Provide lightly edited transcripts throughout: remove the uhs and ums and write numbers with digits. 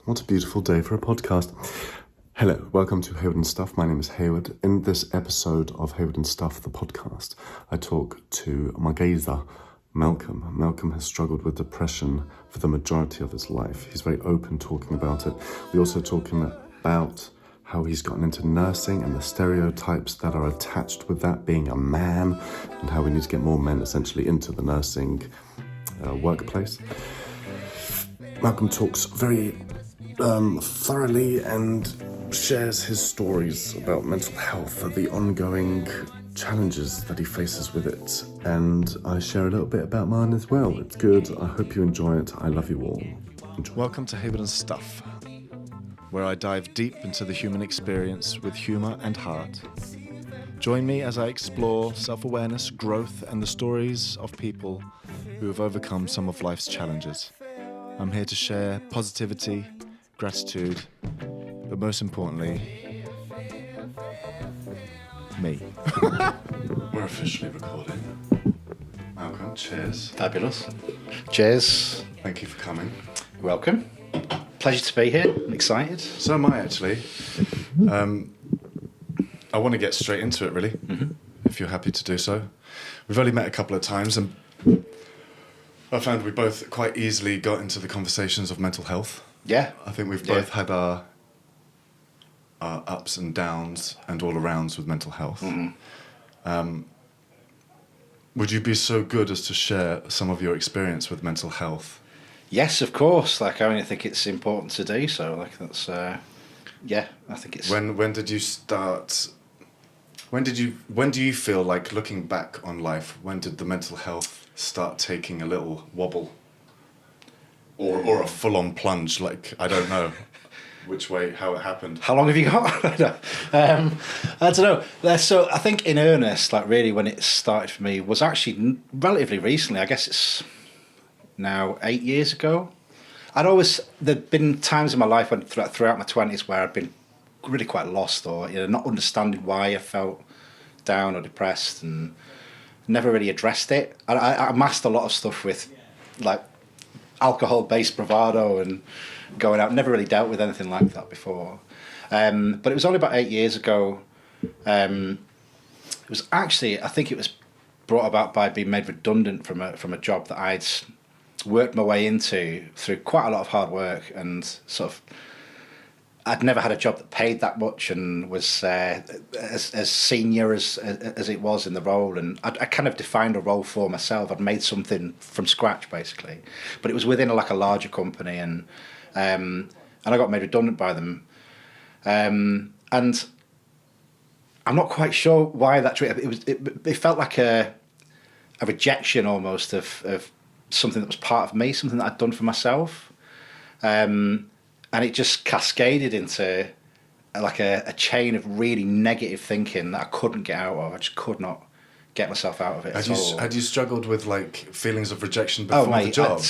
What a beautiful day for a podcast. Hello, welcome to Hayward and Stuff. My name is Hayward. In this episode of Hayward and Stuff, the podcast, I talk to my geezer, Malcolm. Malcolm has struggled with depression for the majority of his life. He's very open talking about it. We also talk about how he's gotten into nursing and the stereotypes that are attached with that, being a man, and how we need to get more men essentially into the nursing workplace. Malcolm talks very thoroughly and shares his stories about mental health, the ongoing challenges that he faces with it, and I share a little bit about mine as well. It's good. I hope you enjoy it. I love you all. Enjoy. Welcome to Hayward and Stuff, where I dive deep into the human experience with humour and heart. Join me as I explore self-awareness, growth, and the stories of people who have overcome some of life's challenges. I'm here to share positivity, gratitude, but most importantly, me. We're officially recording. Malcolm, cheers. Fabulous. Cheers. Thank you for coming. You're welcome. Pleasure to be here. I'm excited. So am I, actually. I want to get straight into it, really, if you're happy to do so. We've only met a couple of times, and I found we both quite easily got into the conversations of mental health. Yeah. I think we've both had our ups and downs and all arounds with mental health. Would you be so good as to share some of your experience with mental health? Yes, of course. I only think it's important to do so. That's, I think it's... When did you start... When do you feel like, looking back on life, when did the mental health start taking a little wobble? Or a full-on plunge, like, I don't know which way, how it happened. How long have you got? I don't know. So I think in earnest, really when it started for me was actually relatively recently. I guess it's now 8 years ago. There'd been times in my life when throughout my 20s where I'd been really quite lost, or not understanding why I felt down or depressed, and never really addressed it. I masked a lot of stuff with alcohol-based bravado and going out. Never really dealt with anything like that before. But it was only about 8 years ago. It was actually, I think it was brought about by being made redundant from a job that I'd worked my way into through quite a lot of hard work, and sort of I'd never had a job that paid that much and was as senior as it was in the role, and I kind of defined a role for myself. I'd made something from scratch basically, but it was within a larger company, and I got made redundant by them, and I'm not quite sure why that. It felt like a rejection almost of something that was part of me, something that I'd done for myself. And it just cascaded into a chain of really negative thinking that I couldn't get out of. I just could not get myself out of it at all. Had you struggled with feelings of rejection before the job?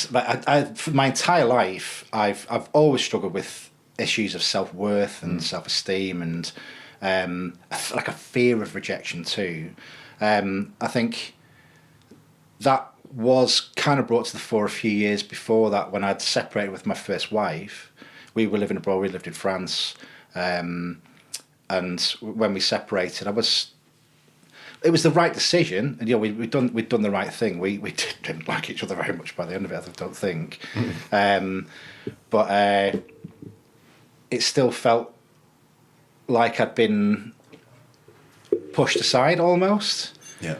For my entire life, I've always struggled with issues of self-worth and self-esteem, and a fear of rejection too. I think that was kind of brought to the fore a few years before that, when I'd separated with my first wife. We were living abroad. We lived in France, and when we separated, it was the right decision, and we'd done the right thing. We didn't like each other very much by the end of it, I don't think, but it still felt like I'd been pushed aside almost. Yeah.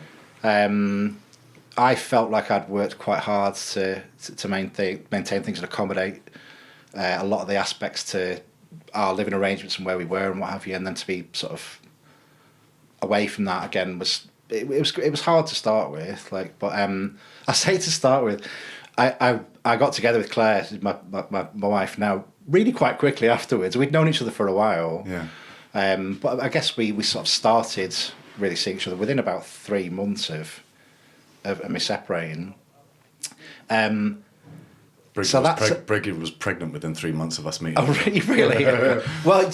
I felt like I'd worked quite hard to maintain things and accommodate a lot of the aspects to our living arrangements and where we were and what have you, and then to be sort of away from that again was hard to start with. But I say to start with, I got together with Claire, my wife now, really quite quickly afterwards. We'd known each other for a while. Yeah. But I guess we sort of started really seeing each other within about 3 months of me separating. Brigid was pregnant within 3 months of us meeting. Oh, really? Well,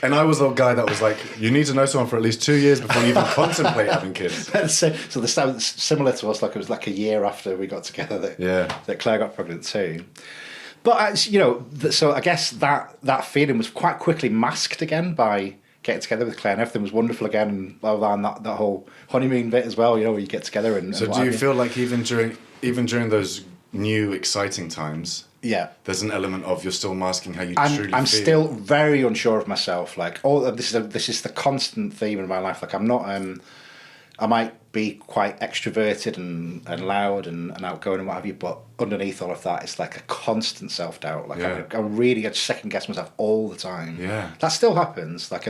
and I was the guy that was like, you need to know someone for at least 2 years before you even contemplate having kids. So the similar to us, it was a year after we got together that Claire got pregnant too. But so I guess that feeling was quite quickly masked again by getting together with Claire, and everything was wonderful again, and blah, blah, blah, and that whole honeymoon bit as well. Where you get together and. So and do you feel like even during those new exciting times, there's an element of you're still masking how you truly feel? I'm still very unsure of myself. Like this is the constant theme in my life. Like I'm not. I might be quite extroverted and loud and outgoing and what have you, but underneath all of that, it's like a constant self-doubt. Like I second guess myself all the time. Yeah, that still happens. Like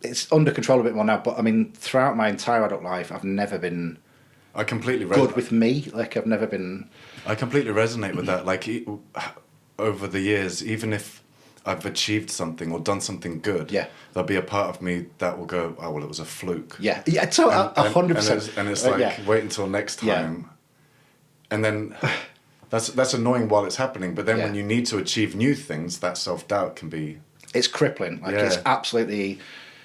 it's under control a bit more now. But I mean, throughout my entire adult life, I've never been. I completely good with me. Like I've never been. I completely resonate with that. Like over the years, even if I've achieved something or done something good, there'll be a part of me that will go, oh well, it was a fluke. Yeah, it's 100%. And it's like wait until next time, and then that's annoying while it's happening. But then when you need to achieve new things, that self-doubt can be. It's crippling. Like it's absolutely.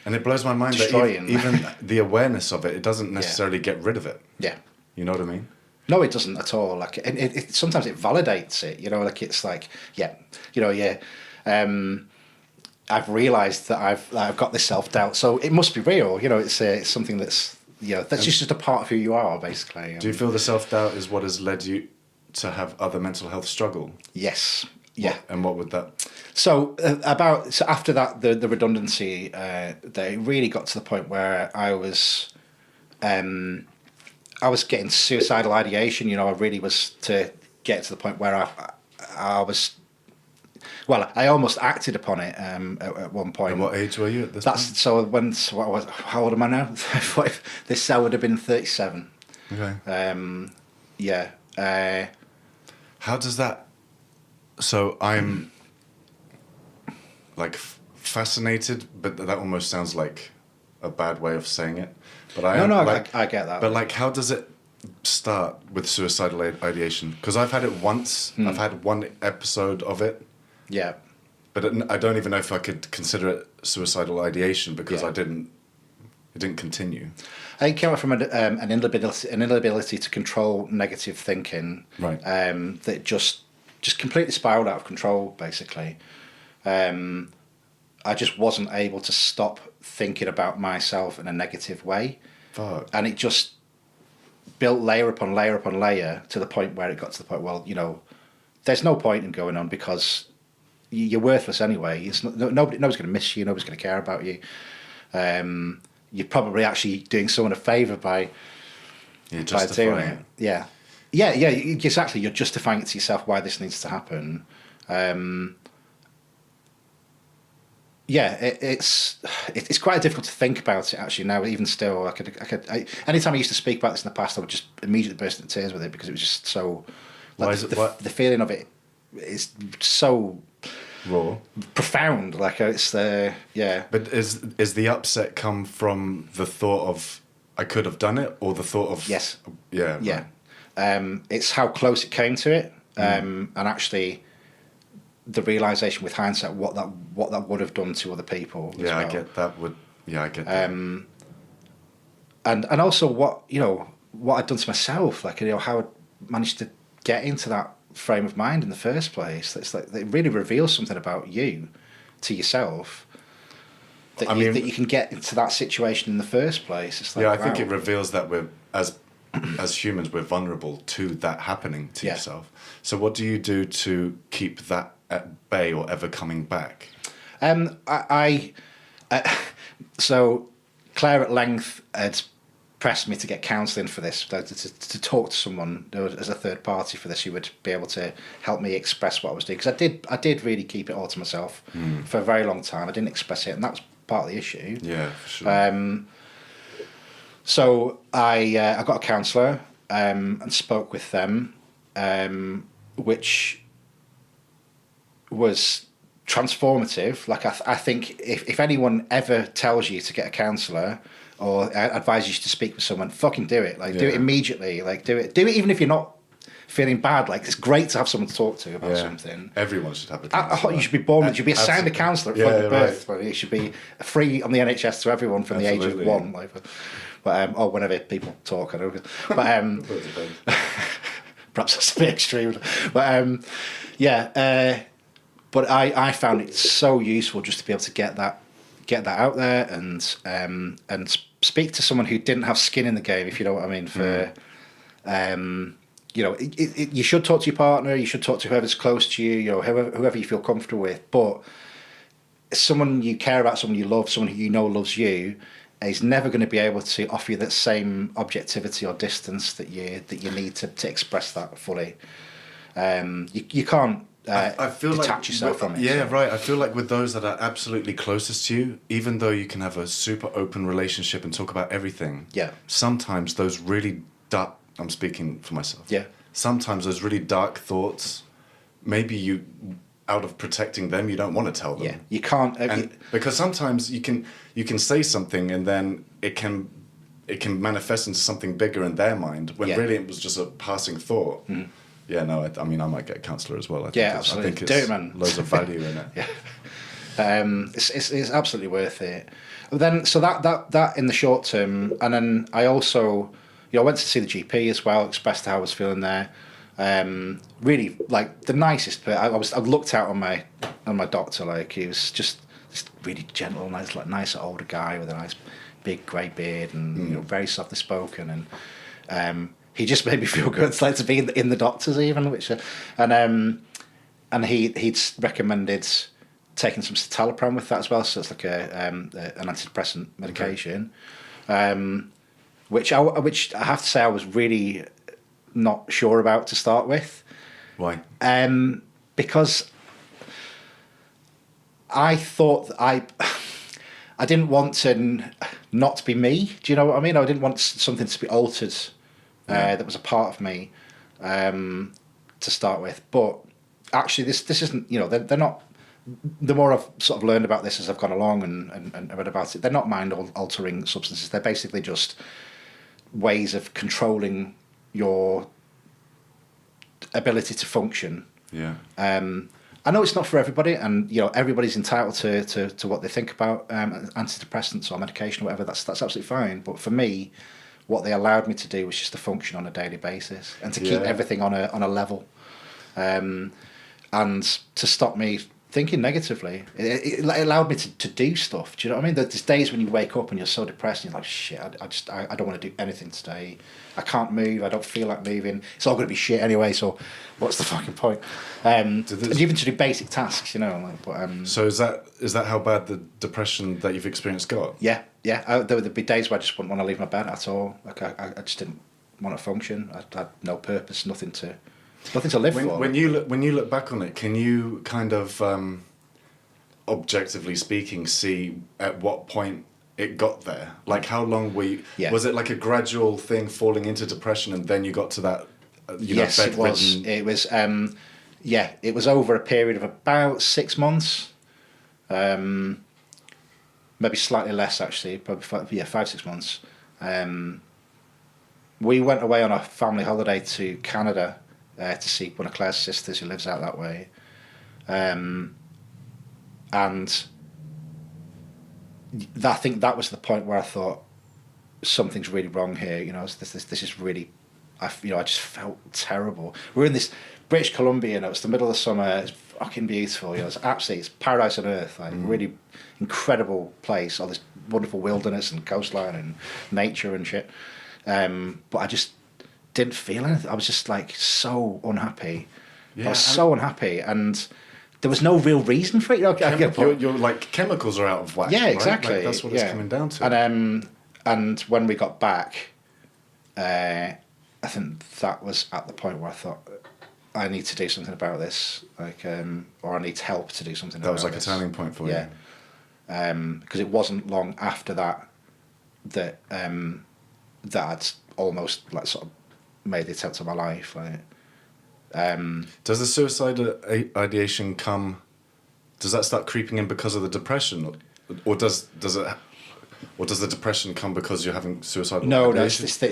And it blows my mind destroying. that even the awareness of it doesn't necessarily get rid of it. Yeah. You know what I mean? No, it doesn't at all. Like it sometimes it validates it. Like it's like I've realised that I've got this self-doubt, so it must be real. It's something that's that's just a part of who you are, basically. Do you feel the self-doubt is what has led you to have other mental health struggle? Yes. Yeah. And what would that? So after that, the redundancy, they really got to the point where I was getting suicidal ideation. I really was to get to the point where I was. Well, I almost acted upon it at one point. And what age were you at this point? So how old am I now? This I would have been 37. Okay. Yeah. How does that? So I'm like fascinated, but that almost sounds like a bad way of saying it. But I get that. But like, how does it start with suicidal ideation? Because I've had it once. I've had one episode of it. Yeah. But I don't even know if I could consider it suicidal ideation because it didn't continue. I think it came from an inability to control negative thinking. Right. That just completely spiraled out of control, basically. I just wasn't able to stop thinking about myself in a negative way. Fuck. And it just built layer upon layer upon layer to the point where it got to the point, well, there's no point in going on because you're worthless anyway. It's nobody's going to miss you. Nobody's going to care about you. You're probably actually doing someone a favour by doing it. Yeah, exactly. You're justifying it to yourself why this needs to happen. It's quite difficult to think about it actually now. Even still, anytime I used to speak about this in the past, I would just immediately burst into tears with it because it was just so. The feeling of it is so raw, profound. Like it's the But is the upset come from the thought of I could have done it, or the thought of yes, yeah. It's how close it came to it, and actually the realization with hindsight what that would have done to other people. Yeah, well. I get that. I get that. And also what I'd done to myself, like how I managed to get into that frame of mind in the first place. It's like it really reveals something about you to yourself. That you can get into that situation in the first place. It's like, I think it reveals that we're as humans we're vulnerable to that happening to yourself. So what do you do to keep that at bay or ever coming back? So Claire at length had pressed me to get counselling for this, to talk to someone as a third party for this who would be able to help me express what I was doing, because I did really keep it all to myself for a very long time. I didn't express it, and that was part of the issue. Yeah, for sure. So I got a counsellor and spoke with them, which was transformative. Like I think if anyone ever tells you to get a counsellor or advises you to speak with someone, fucking do it. Like do it immediately. Like do it even if you're not feeling bad. Like it's great to have someone to talk to about something. Everyone should have a counsellor. You should be born. You should be assigned a counsellor at point of birth. Right. It should be free on the NHS to everyone from the age of 1. Like, but or whenever people talk, I don't know. But perhaps that's a bit extreme, but but I found it so useful just to be able to get that out there and speak to someone who didn't have skin in the game, if you know what I mean. You know, you should talk to your partner, you should talk to whoever's close to you, you know, whoever you feel comfortable with, but someone you care about, someone you love, someone who you know loves you, is never going to be able to offer you that same objectivity or distance that you need to express that fully. You can't I feel detach yourself from it. Yeah, right. I feel like with those that are absolutely closest to you, even though you can have a super open relationship and talk about everything, sometimes those really dark, I'm speaking for myself. Yeah. Sometimes those really dark thoughts, maybe you, out of protecting them, you don't want to tell them. Yeah, you can't. Because sometimes you can say something and then it can manifest into something bigger in their mind when really it was just a passing thought. Mm. Yeah, no, I mean, I might get a counsellor as well. Absolutely. I think it's loads of value in it. It's absolutely worth it. But then, so that in the short term, and then I also, I went to see the GP as well, expressed how I was feeling there. Really, like the nicest. But I looked out on my doctor, like he was just really gentle, nice older guy with a nice big grey beard and very softly spoken, and he just made me feel good. It's like to be in the doctors even, and he'd recommended taking some citalopram with that as well. So it's like an antidepressant medication, which I have to say I was really not sure about to start with. Why? Because I thought I didn't want to not be me. Do you know what I mean? I didn't want something to be altered. That was a part of me to start with, but actually this isn't, they're not, the more I've sort of learned about this as I've gone along and read about it, they're not mind altering substances. They're basically just ways of controlling your ability to function. I know it's not for everybody, and everybody's entitled to what they think about antidepressants or medication or whatever. That's absolutely fine, but for me, what they allowed me to do was just to function on a daily basis and to keep everything on a level, and to stop me thinking negatively. It allowed me to do stuff. Do you know what I mean? There's days when you wake up and you're so depressed and you're like, shit, I don't want to do anything today. I can't move. I don't feel like moving. It's all going to be shit anyway, so what's the fucking point? Even to do basic tasks, So is that how bad the depression that you've experienced got? Yeah. There would be days where I just wouldn't want to leave my bed at all. Like I just didn't want to function. I had no purpose, nothing to live for. When you look back on it, can you kind of, objectively speaking, see at what point it got there? Like how long were you? Yeah. Was it like a gradual thing falling into depression, and then you got to that? Yes, it was. It was. It was over a period of about 6 months. Maybe slightly less actually, probably 5-6 months. We went away on a family holiday to Canada to see one of Claire's sisters who lives out that way, and I think that was the point where I thought something's really wrong here. This is really, I just felt terrible. We were in this British Columbia, it was the middle of the summer. It's fucking beautiful. It's paradise on earth. Like really incredible place. All this wonderful wilderness and coastline and nature and shit. But I just didn't feel anything. I was just like so unhappy. I was so unhappy, and there was no real reason for it. You're like chemicals are out of whack. Yeah, exactly. Right? Like, that's what it's coming down to. And when we got back, I think that was at the point where I thought, I need to do something about this, or I need help to do something about this. That was like a turning point for you. Yeah. Because it wasn't long after that I'd almost like sort of made the attempt on my life. Does the suicidal ideation come? Does that start creeping in because of the depression, or does the depression come because you're having suicidal ideation? No,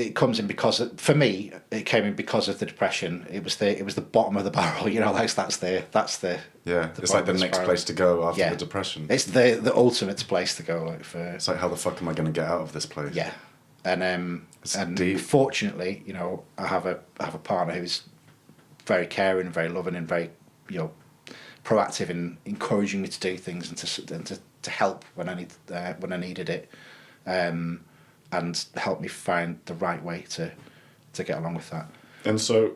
it comes in because for me it came in because of the depression. It was the bottom of the barrel. That's the it's like the next place to go after the depression. It's the ultimate place to go. It's like, how the fuck am I going to get out of this place? Yeah, and deep. fortunately, you know, I have a partner who's very caring, very loving, and very, you know, proactive in encouraging me to do things and to help when I needed it, and help me find the right way to get along with that. And so,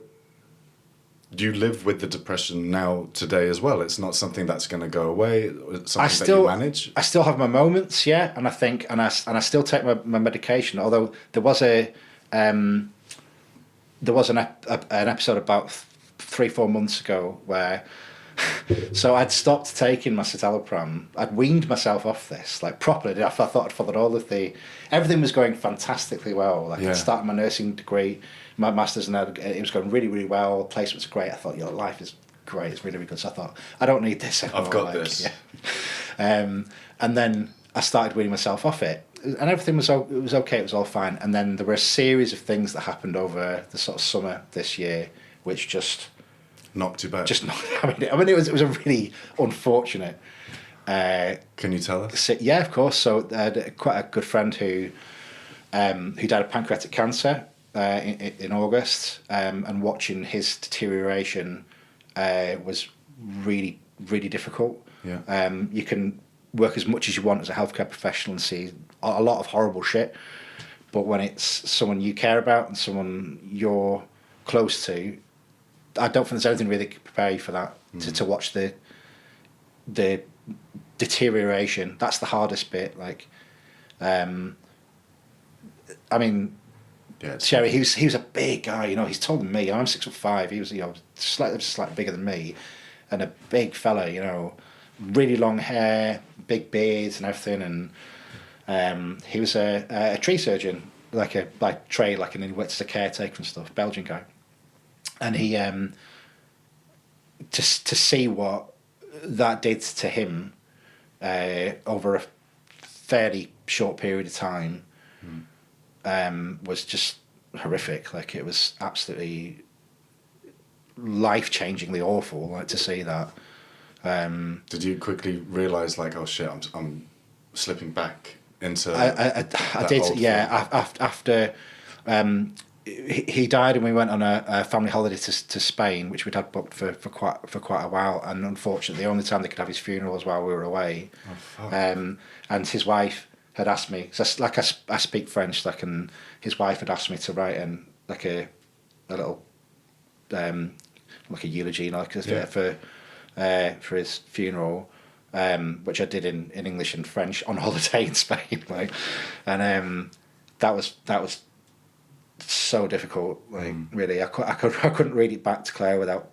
do you live with the depression now today as well? It's not something that's going to go away. It's something that you manage. I still have my moments, yeah, and I think, and I still take my medication. Although there was an episode about 3-4 months ago where, so I'd stopped taking my citalopram. I'd weaned myself off this, like properly. I thought I'd followed everything was going fantastically well. Like, I'd started my nursing degree, my master's, and it was going really, really well. Placements are great. I thought, life is great. It's really, really good. So I thought, I don't need this anymore. I've got this. Yeah. And then I started weaning myself off it, and everything was okay. It was all fine. And then there were a series of things that happened over the sort of summer this year, which just knocked you back. I mean, it was a really unfortunate. Can you tell us? Yeah, of course. So I had quite a good friend who died of pancreatic cancer in August, and watching his deterioration was really, really difficult. Yeah. You can work as much as you want as a healthcare professional and see a lot of horrible shit, but when it's someone you care about and someone you're close to, I don't think there's anything really to prepare you for that. To watch the deterioration. That's the hardest bit. Like, I mean, Sherry, he was a big guy. You know, he's taller than me. I'm 6'5". He was, you know, slightly bigger than me, and a big fella. You know, really long hair, big beards, and everything. And he was a tree surgeon, like an a caretaker and stuff. Belgian guy, and he to see what that did to him over a fairly short period of time was just horrific. Like, it was absolutely life-changingly awful. Like, to see that. Did you quickly realise, like, oh shit, I'm slipping back into? I did. Yeah. After he died, and we went on a family holiday to Spain, which we'd had booked for quite a while. And unfortunately, the only time they could have his funeral was while we were away. Oh, fuck. And his wife had asked me, cause I speak French, like, and his wife had asked me to write a little like a eulogy, you know, for his funeral, which I did in English and French on holiday in Spain, like, and that was so difficult. Like, really, I couldn't read it back to Claire without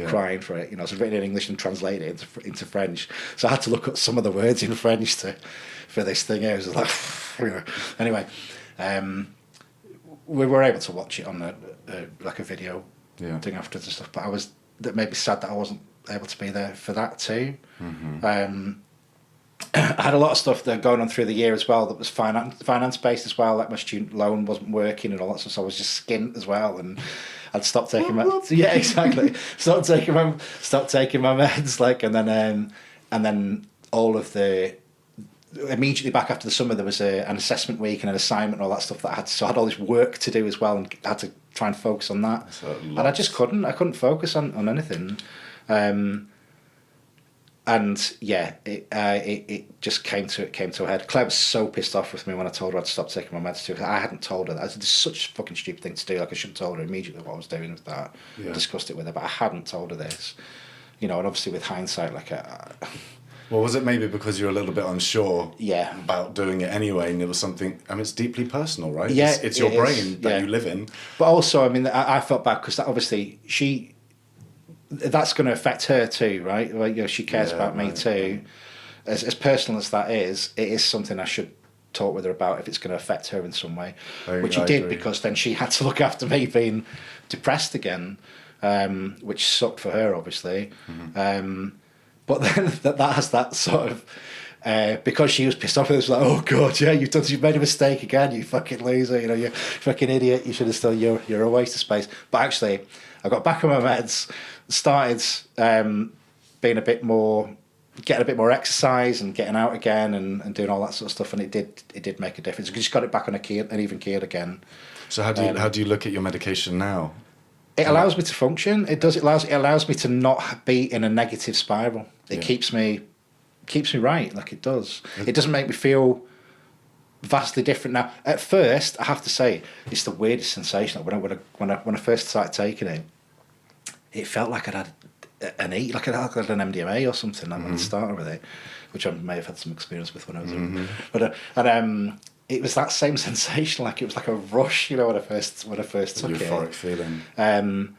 crying for it. You know, so it's written in English and translated it into French. So I had to look up some of the words in French for this thing. It was like, you know. Anyway, we were able to watch it on a video thing after the stuff. But that made me sad that I wasn't able to be there for that too. Mm-hmm. I had a lot of stuff that going on through the year as well that was finance based as well. Like, my student loan wasn't working and all that stuff, so I was just skint as well, and I'd stopped taking stopped taking my meds, like, and then all of the immediately back after the summer there was an assessment week and an assignment and all that stuff that I had all this work to do as well, and I had to try and focus on that, and I just couldn't focus on anything. And yeah, it just came to a head. Claire was so pissed off with me when I told her I'd stopped taking my meds too. I hadn't told her that. It's such a fucking stupid thing to do. Like, I should have told her immediately what I was doing with that. Yeah. Discussed it with her, but I hadn't told her this. You know, and obviously with hindsight, like, well, was it maybe because you're a little bit unsure about doing it anyway, and it was something, I mean, it's deeply personal, right? Yeah, it's your brain that you live in. But also, I mean, I felt bad because that obviously that's going to affect her too, right? Like, you know, she cares about me too. As personal as that is, it is something I should talk with her about if it's going to affect her in some way. Which it did, because then she had to look after me being depressed again, which sucked for her, obviously. Mm-hmm. But then that has that sort of, because she was pissed off, it was like, oh God, yeah, you've made a mistake again, you fucking loser, you know, you fucking idiot, you should have still, you're a waste of space. But actually, I got back on my meds, started being a bit more getting a bit more exercise and getting out again and doing all that sort of stuff, and it did make a difference. We just got it back on an even keel again. So how do you look at your medication now? It allows me to function. It allows me to not be in a negative spiral. It keeps me right, like it does. It doesn't make me feel vastly different now. At first, I have to say, it's the weirdest sensation. When I first started taking it, it felt like I'd had like I'd had an MDMA or something. At the start with it, which I may have had some experience with when I was young. But it was that same sensation. Like it was like a rush, when I first took Euphoric feeling.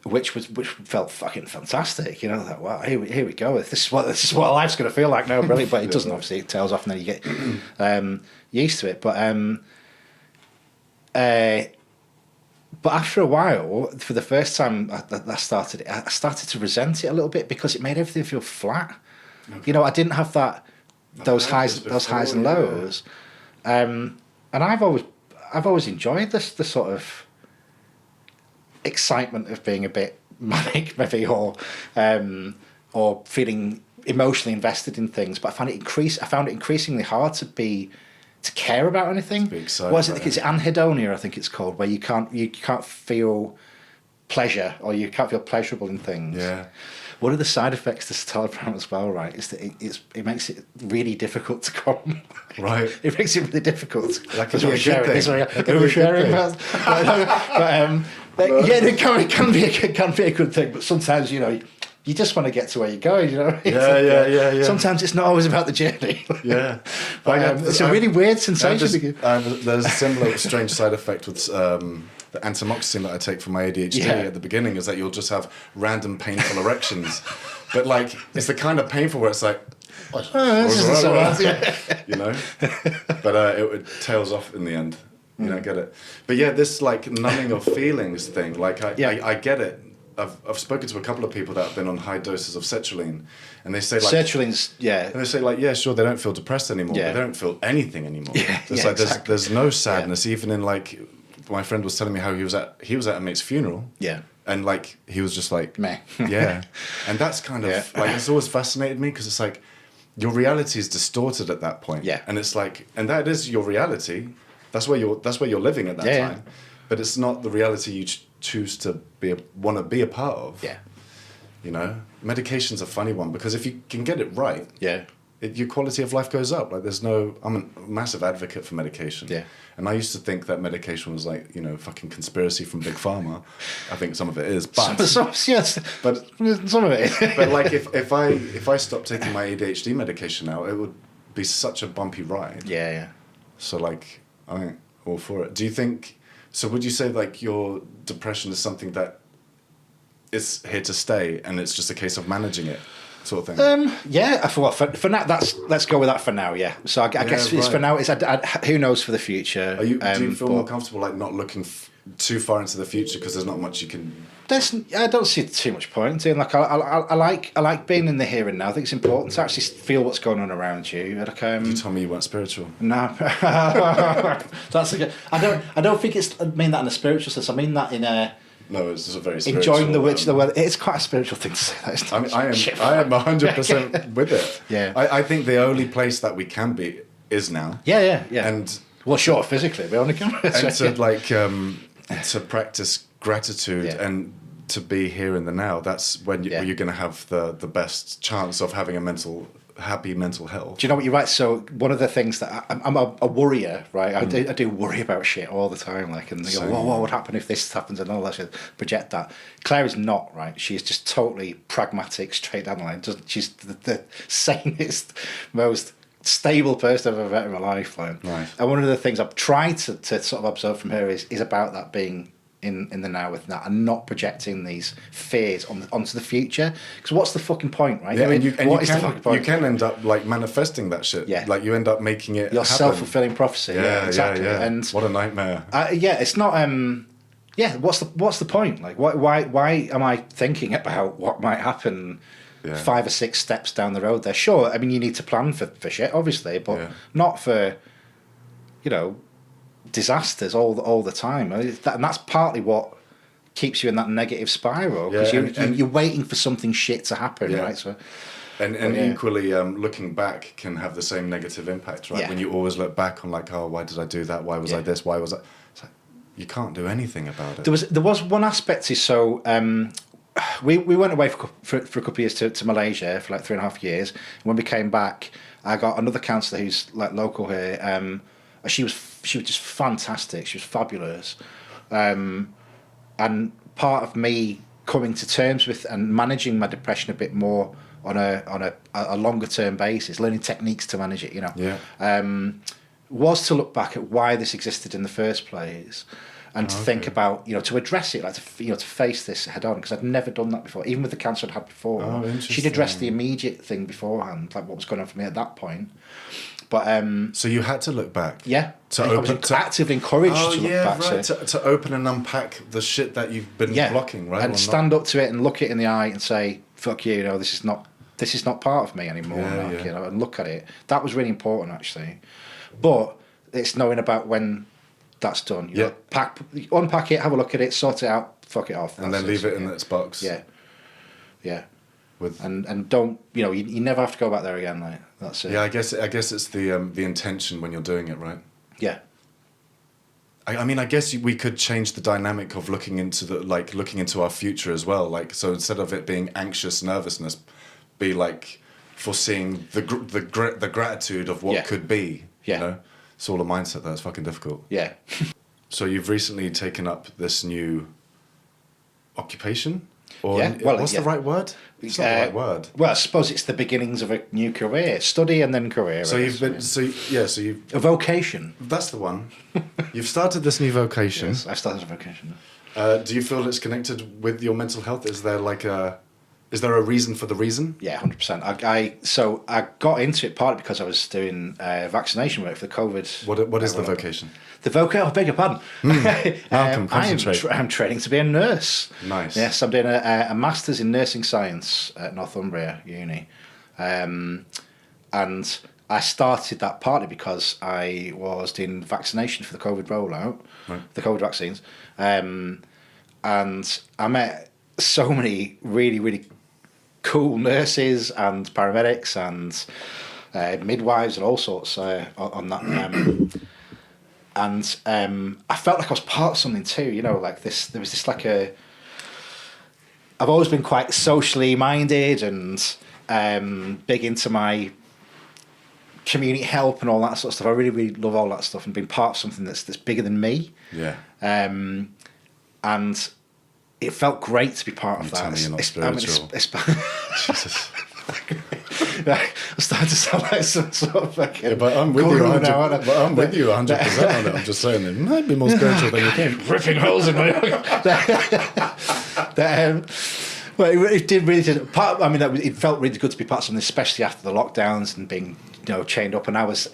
Which felt fucking fantastic, like wow, here we go. This is what life's going to feel like now, brilliant. But it doesn't, obviously. It tails off, and then you get used to it. But after a while, for the first time I started to resent it a little bit because it made everything feel flat. Okay. I didn't have those highs and lows, and I've always enjoyed the sort of excitement of being a bit manic, maybe, or feeling emotionally invested in things. But I found it increasingly hard to care about anything. What is it? It's anhedonia, I think it's called, where you can't feel pleasure, or you can't feel pleasurable in things. Yeah. One of the side effects to citalopram as well, right, is that it makes it really difficult to come. Right. It makes it really difficult. That could be a good thing. But it can be a good thing. But sometimes, you just want to get to where you're going, Yeah. Sometimes it's not always about the journey. Yeah. But, it's a really weird sensation. There's a similar strange side effect with the antamoxetine that I take for my ADHD at the beginning, is that you'll just have random painful erections. But it's the kind of painful where it's like, this isn't so bad. But it tails off in the end. You don't get it. But yeah, this numbing of feelings thing, I get it. I've spoken to a couple of people that have been on high doses of sertraline, and they say sertraline's and they say sure, they don't feel depressed anymore. They don't feel anything anymore. There's no sadness, even in my friend was telling me how he was at a mate's funeral. Yeah. And he was just meh. Yeah. And that's kind of it's always fascinated me, because it's your reality is distorted at that point. Yeah. And it's and that is your reality. That's where you're living at that time. Yeah. But it's not the reality you choose to want to be a part of. Yeah. Medication's a funny one, because if you can get it right, your quality of life goes up. I'm a massive advocate for medication. Yeah. And I used to think that medication was fucking conspiracy from Big Pharma. I think some of it is, but yes, but some of it is. But if I stopped taking my ADHD medication now, it would be such a bumpy ride. Yeah, yeah. So I'm all for it. Do you think? So would you say your depression is something that is here to stay, and it's just a case of managing it? Sort of thing. Yeah. For now, let's go with that for now. Yeah. So I guess it's for now. It's who knows for the future. Do you feel more comfortable not looking too far into the future, because there's not much you can? I don't see too much point in. I like being in the here and now. I think it's important to actually feel what's going on around you. You told me you weren't spiritual. No, that's a good. I don't think I mean that in a spiritual sense. I mean that in a. No, it's just a very spiritual... Enjoying the witch of the weather. It's quite a spiritual thing to say. I am 100% with it. Yeah. I think the only place that we can be is now. Yeah. And sure, physically, we only can. And to practice gratitude and to be here in the now. That's when you're going to have the best chance of having happy mental health. Do you know what you're right? So one of the things that I'm a worrier, right? I do worry about shit all the time, and they go, what would happen if this happens, and all that shit. Project that. Claire is not, right? She's just totally pragmatic, straight down the line. She's the sanest, most stable person I've ever met in my life. Right. And one of the things I've tried to sort of observe from her is about that being in the now with that, and not projecting these fears onto the future. Because what's the fucking point, right? Yeah, you can end up manifesting that shit. Yeah. You end up making it your self-fulfilling prophecy. Yeah, exactly. Yeah. And what a nightmare. It's not. What's the point? Why am I thinking about what might happen 5 or 6 steps down the road there? Sure, I mean you need to plan for shit, obviously, but not for disasters all the time. And that's partly what keeps you in that negative spiral because you're waiting for something shit to happen, right? So, and equally, looking back can have the same negative impact, right? Yeah. When you always look back on like, oh, why did I do that? Why was I this? Why was I? It's like, you can't do anything about it. There was one aspect is so. We went away for a couple of years to Malaysia for like 3.5 years. When we came back, I got another counsellor who's like local here. She was just fantastic. She was fabulous, and part of me coming to terms with and managing my depression a bit more on a longer term basis, learning techniques to manage it. Was to look back at why this existed in the first place. And to think about, to address it, like to face this head on, because I'd never done that before, even with the cancer I'd had before. Oh, interesting. She'd addressed the immediate thing beforehand, like what was going on for me at that point. But so you had to look back. Yeah, I was actively encouraged to look back. Right. To open and unpack the shit that you've been blocking, right? And stand up to it and look it in the eye and say, "Fuck you," this is not part of me anymore. And look at it. That was really important, actually. But it's knowing about when that's done. Unpack it, have a look at it, sort it out, fuck it off, and then leave it in its box. Yeah. And don't you never have to go back there again. Like that's it. Yeah, I guess it's the intention when you're doing it, right? Yeah. I mean, I guess we could change the dynamic of looking into our future as well. Like, so instead of it being anxious nervousness, be like foreseeing the gratitude of what could be. Yeah. It's all a mindset that's fucking difficult. Yeah. So you've recently taken up this new occupation? Or what's the right word? It's not the right word. Well, I suppose it's the beginnings of a new career. Study and then career. So you've been... A vocation. That's the one. You've started this new vocation. Yes, I started a vocation. Do you feel it's connected with your mental health? Is there a reason for the reason? Yeah, 100%. I got into it partly because I was doing vaccination work for the COVID. What is the vocation? The vocation. I beg your pardon. Malcolm, concentrate. I'm training to be a nurse. Nice. Yes, I'm doing a master's in nursing science at Northumbria Uni, and I started that partly because I was doing vaccination for the COVID rollout, the COVID vaccines, and I met so many really, really cool nurses and paramedics and midwives and all sorts on that. And I felt like I was part of something too, like this. There was this I've always been quite socially minded and big into my community help and all that sort of stuff. I really, really love all that stuff and being part of something that's bigger than me. Yeah. And it felt great to be part of that. Tell me you're not spiritual. Jesus. I'm starting to sound like some sort of fucking... Yeah, but I'm with you 100%. But I'm with you 100% on it. I'm just saying it might be more spiritual than you think. Ripping holes in my... Well, it did really... it felt really good to be part of something, especially after the lockdowns and being chained up. And I was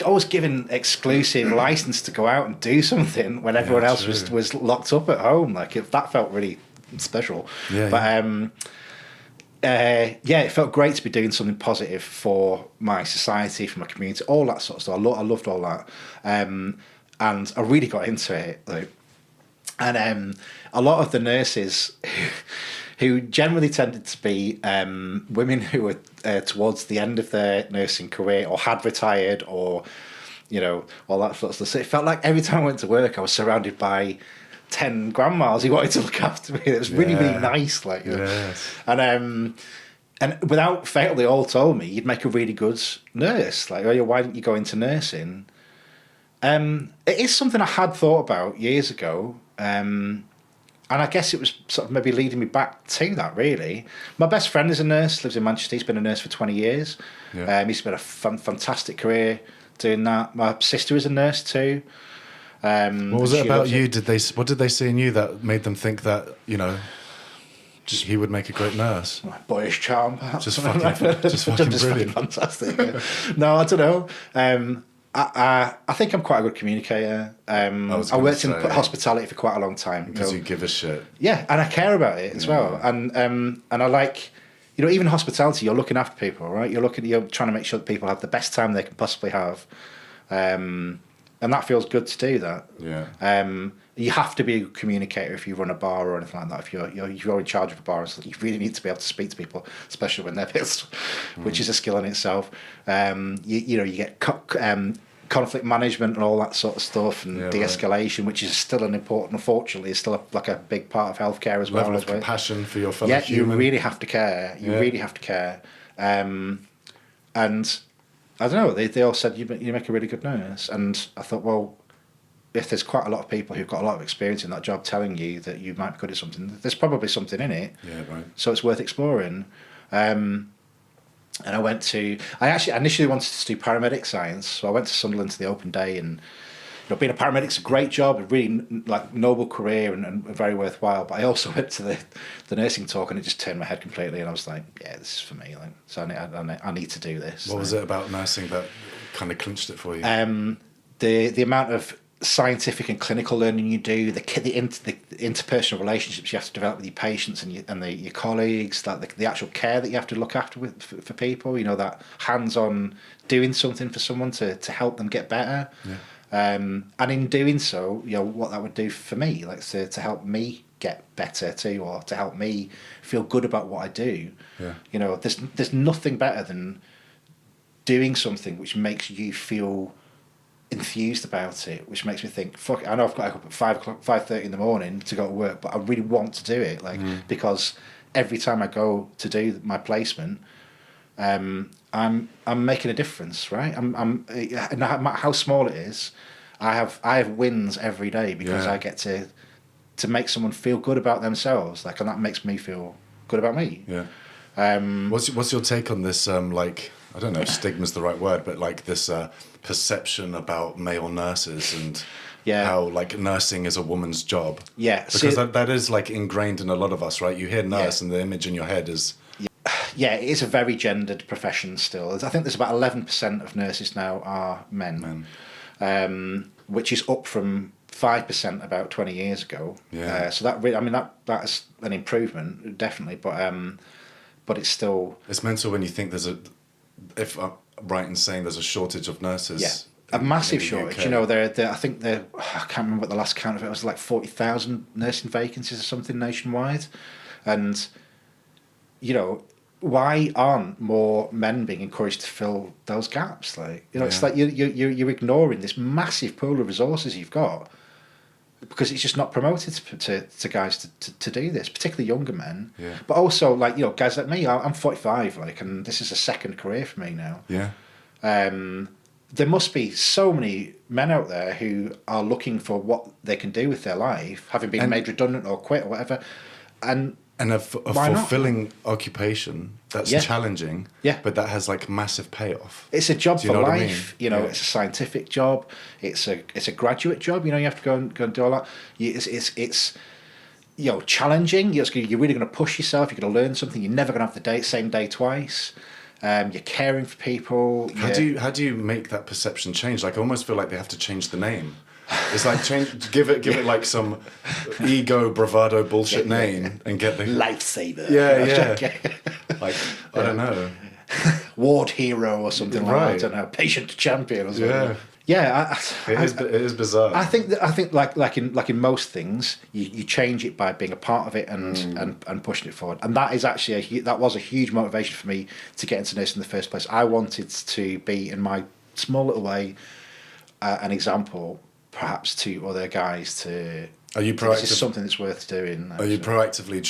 always given exclusive license to go out and do something when everyone else was locked up at home. That felt really special. It felt great to be doing something positive for my society, for my community, all that sort of stuff. I loved all that, and I really got into it. And a lot of the nurses who generally tended to be women who were towards the end of their nursing career or had retired or all that sort of stuff. So it felt like every time I went to work, I was surrounded by 10 grandmas who wanted to look after me. It was really, really nice. And without fail, they all told me, you'd make a really good nurse. Why didn't you go into nursing? It is something I had thought about years ago. And I guess it was sort of maybe leading me back to that, really. My best friend is a nurse, lives in Manchester. He's been a nurse for 20 years. He's been a fantastic career doing that. My sister is a nurse too. What was it about you? What did they see in you that made them think that he would make a great nurse? My boyish charm, perhaps. Just fucking brilliant. Fantastic. No, I don't know. I think I'm quite a good communicator. I worked in hospitality for quite a long time. Because you give a shit. Yeah, and I care about it as well. And I like, even hospitality, you're looking after people, right? You're trying to make sure that people have the best time they can possibly have. And that feels good to do that. Yeah. You have to be a communicator if you run a bar or anything like that. If you're in charge of a bar, so you really need to be able to speak to people, especially when they're pissed, which is a skill in itself. You get conflict management and all that sort of stuff, and de-escalation, which is still unfortunately, is still like a big part of healthcare as well. Level of compassion for your fellow human. You really have to care. You really have to care. And I don't know, they all said, you make a really good nurse. And I thought, well, if there's quite a lot of people who've got a lot of experience in that job telling you that you might be good at something, there's probably something in it. Yeah, right. So it's worth exploring. And I actually initially wanted to do paramedic science. So I went to Sunderland to the open day, and being a paramedic's a great job, a really like noble career and very worthwhile. But I also went to the nursing talk, and it just turned my head completely. And I was like, yeah, this is for me. Like, so I need to do this. What was it about nursing that kind of clinched it for you? The amount of scientific and clinical learning you do, the interpersonal relationships you have to develop with your patients and your colleagues, that the actual care that you have to look after for people, that hands-on doing something for someone to help them get better. And in doing so, what that would do for me, like to help me get better too, or to help me feel good about what I do. There's nothing better than doing something which makes you feel enthused about it, which makes me think, fuck, I know I've got to go up at 5:30 in the morning to go to work, but I really want to do it, because every time I go to do my placement, I'm making a difference, right? No matter how small it is, I have wins every day because I get to make someone feel good about themselves, and that makes me feel good about me. What's your take on this? I don't know if stigma's the right word, but like this perception about male nurses and how nursing is a woman's job. Because that is ingrained in a lot of us, right? You hear nurse and the image in your head is... Yeah, it is a very gendered profession still. I think there's about 11% of nurses now are men. Which is up from 5% about 20 years ago. So that is an improvement, definitely, but it's still... It's mental when you think if I'm right in saying there's a shortage of nurses. A massive shortage. UK. I think I can't remember what the last count of it was, like 40,000 nursing vacancies or something nationwide. And, why aren't more men being encouraged to fill those gaps? It's like you're ignoring this massive pool of resources you've got because it's just not promoted to guys to do this, particularly younger men. But also, guys like me, I'm 45, and this is a second career for me now. There must be so many men out there who are looking for what they can do with their life, having been made redundant or quit or whatever, and a fulfilling occupation that's challenging, but that has massive payoff. It's a job for life. It's a scientific job. It's a graduate job. You have to go and do all that. It's challenging. You're really going to push yourself. You're going to learn something. You're never going to have the same day twice. You're caring for people. How do you make that perception change? I almost feel like they have to change the name. It's give it some ego bravado bullshit name and get the lifesaver. I don't know, ward hero or something like that. I don't know, patient champion or something. It is bizarre. I think like in most things, you change it by being a part of it and pushing it forward. And that is actually that was a huge motivation for me to get into nursing in the first place. I wanted to be, in my small little way, an example, perhaps to other guys. Are you this is something that's worth doing? Are you proactively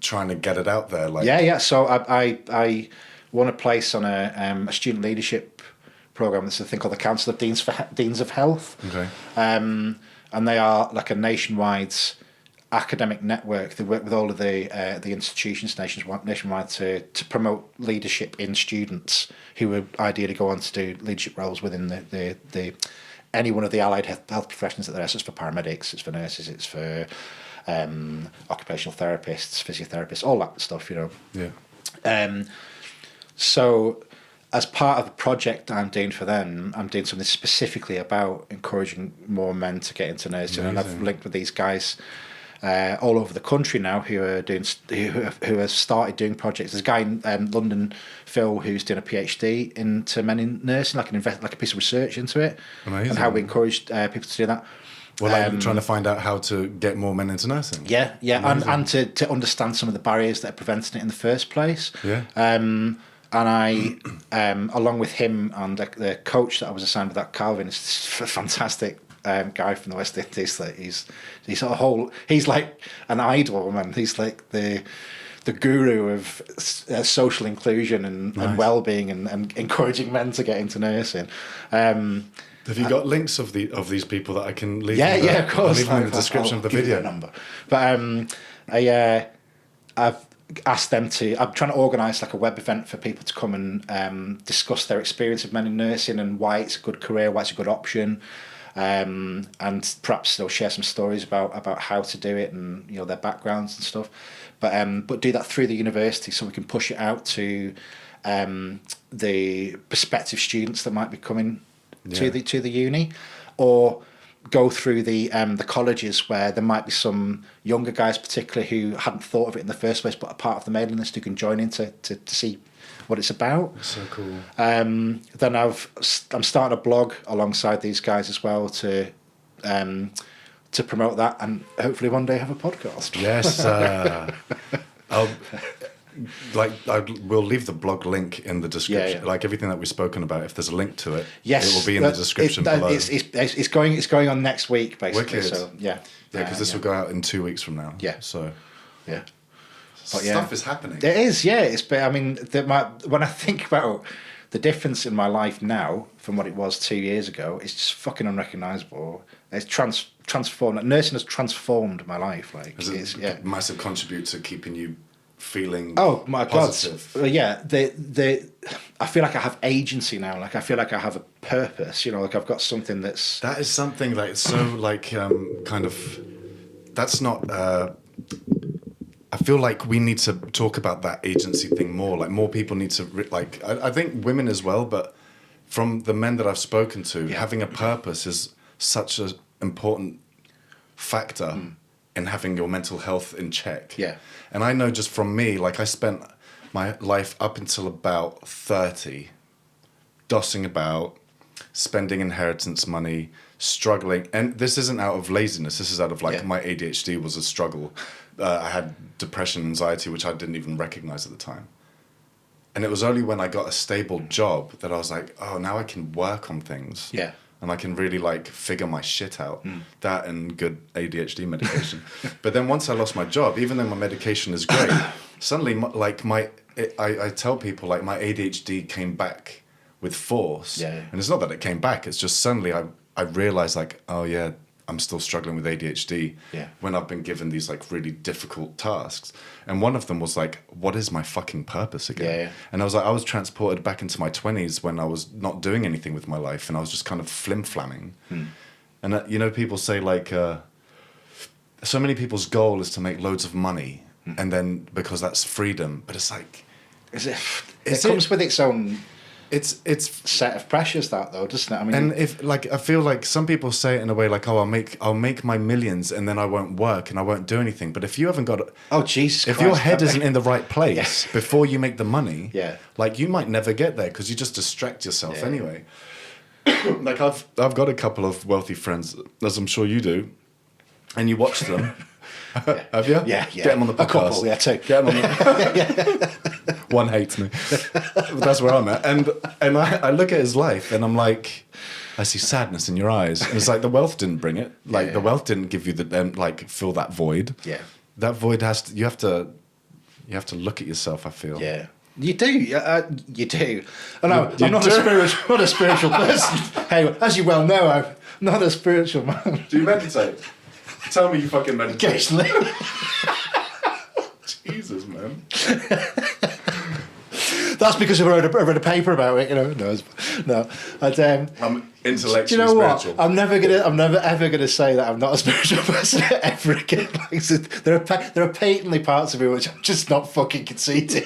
trying to get it out there? So I won a place on a student leadership program. There's a thing called the Council of Deans of Health. Okay. And they are like a nationwide academic network. They work with all of the institutions nationwide to promote leadership in students who would ideally go on to do leadership roles within the any one of the allied health professions that there are. So it's for paramedics, it's for nurses, it's for occupational therapists, physiotherapists, all that stuff, So as part of the project I'm doing for them, I'm doing something specifically about encouraging more men to get into nursing. Amazing. And I've linked with these guys all over the country now who have started doing projects. There's a guy in London, Phil, who's doing a PhD into men in nursing, like a piece of research into it. Amazing. And how we encourage people to do that. Well, like trying to find out how to get more men into nursing. Yeah, and to understand some of the barriers that are preventing it in the first place. Yeah. And I, along with him and the coach that I was assigned with, that Calvin, is a fantastic guy from the West Indies. Like he's like an idol, man. He's like the guru of social inclusion and well-being and encouraging men to get into nursing. Have you got links of these people that I can leave? Of course. I'll leave them in the description of the video. Their number. But I've asked them to. I'm trying to organise like a web event for people to come and discuss their experience of men in nursing and why it's a good career, why it's a good option, and perhaps they'll share some stories about how to do it and their backgrounds and stuff. But do that through the university so we can push it out to the prospective students that might be coming to the uni, or go through the colleges where there might be some younger guys particularly who hadn't thought of it in the first place but are part of the mailing list who can join in to see what it's about. So cool. Then I'm starting a blog alongside these guys as well to promote that and hopefully one day have a podcast. Yes. We'll leave the blog link in the description. Like everything that we've spoken about, if there's a link to it, it will be in the description below. It's going on next week, basically. Wicked. So because this will go out in 2 weeks from now. Yeah. So yeah. But stuff is happening. It is, yeah. When I think about the difference in my life now from what it was 2 years ago, it's just fucking unrecognisable. It's transformed. Nursing has transformed my life. Like, it's a massive contribute to keeping you feeling. Oh my positive. God! Yeah, I feel like I have agency now. Like I feel like I have a purpose. Like I've got something that's. That is something that it's so like kind of. That's not. I feel like we need to talk about that agency thing more. Like more people need to I think women as well, but from the men that I've spoken to, having a purpose is such an important factor in having your mental health in check. Yeah. And I know just from me, like I spent my life up until about 30 dossing about, spending inheritance money, struggling. And this isn't out of laziness. This is out of my ADHD was a struggle. I had depression, anxiety, which I didn't even recognize at the time. And it was only when I got a stable job that I was like, oh, now I can work on things. Yeah. And I can really figure my shit out. That and good ADHD medication. But then once I lost my job, even though my medication is great, suddenly I tell people my ADHD came back with force. Yeah. And it's not that it came back. It's just suddenly I realized oh yeah, I'm still struggling with ADHD when I've been given these really difficult tasks. And one of them was what is my fucking purpose again? Yeah. And I was transported back into my 20s when I was not doing anything with my life and I was just kind of flim-flamming. And people say so many people's goal is to make loads of money and then because that's freedom. But it's it comes with its own. It's set of pressures that though, doesn't it? I mean, and if I feel like some people say it in a way I'll make my millions and then I won't work and I won't do anything. But if you haven't got Jesus if Christ, your head isn't in the right place before you make the money, Yeah. You might never get there because you just distract yourself anyway. I've got a couple of wealthy friends, as I'm sure you do, and you watch them. Have you? Yeah. Get them on the podcast. A couple, yeah, two. Get them on the... One hates me. But that's where I'm at. And I look at his life and I'm like, I see sadness in your eyes. And it's the wealth didn't bring it. The wealth didn't give you fill that void. Yeah. That void you have to look at yourself, I feel. Yeah. You do, you do. And I'm not a spiritual person. Hey, as you well know, I'm not a spiritual man. Do you meditate? Tell me you fucking meditate. Occasionally. Jesus, man. That's because I read a paper about it, No. I'm intellectually do you know spiritual. What? I'm never ever gonna say that I'm not a spiritual person ever again. There are patently parts of me which I'm just not fucking conceding.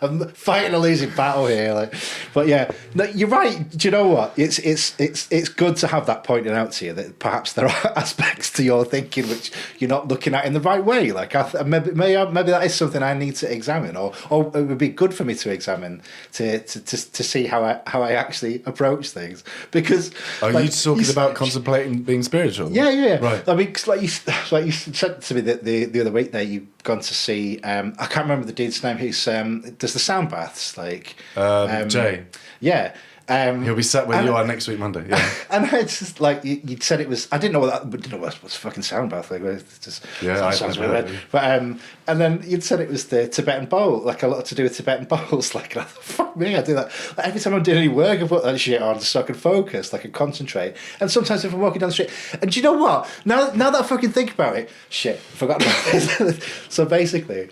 I'm fighting a losing battle here. But yeah, no, you're right. Do you know what? It's good to have that pointed out to you that perhaps there are aspects to your thinking which you're not looking at in the right way. Maybe that is something I need to examine, or it would be good for me to examine to see how I actually approach things. Because are you talking about contemplating being spiritual? Yeah. Right. I mean, 'cause like you said to me that the other week there you've gone to see. I can't remember the dude's name. Who's does the sound baths like Jay. Yeah. He'll be sat where you are next week, Monday. Yeah. And it's just like you said it was. I didn't know what's fucking sound bath like. It's just sounds weird. But and then you'd said it was the Tibetan bowl, like a lot to do with Tibetan bowls. Like, fuck me, I do that. Like, every time I'm doing any work, I put that shit on so I can focus, like I can concentrate. And sometimes if I'm walking down the street, and do you know what? Now that I fucking think about it, shit, forgot about this. So basically.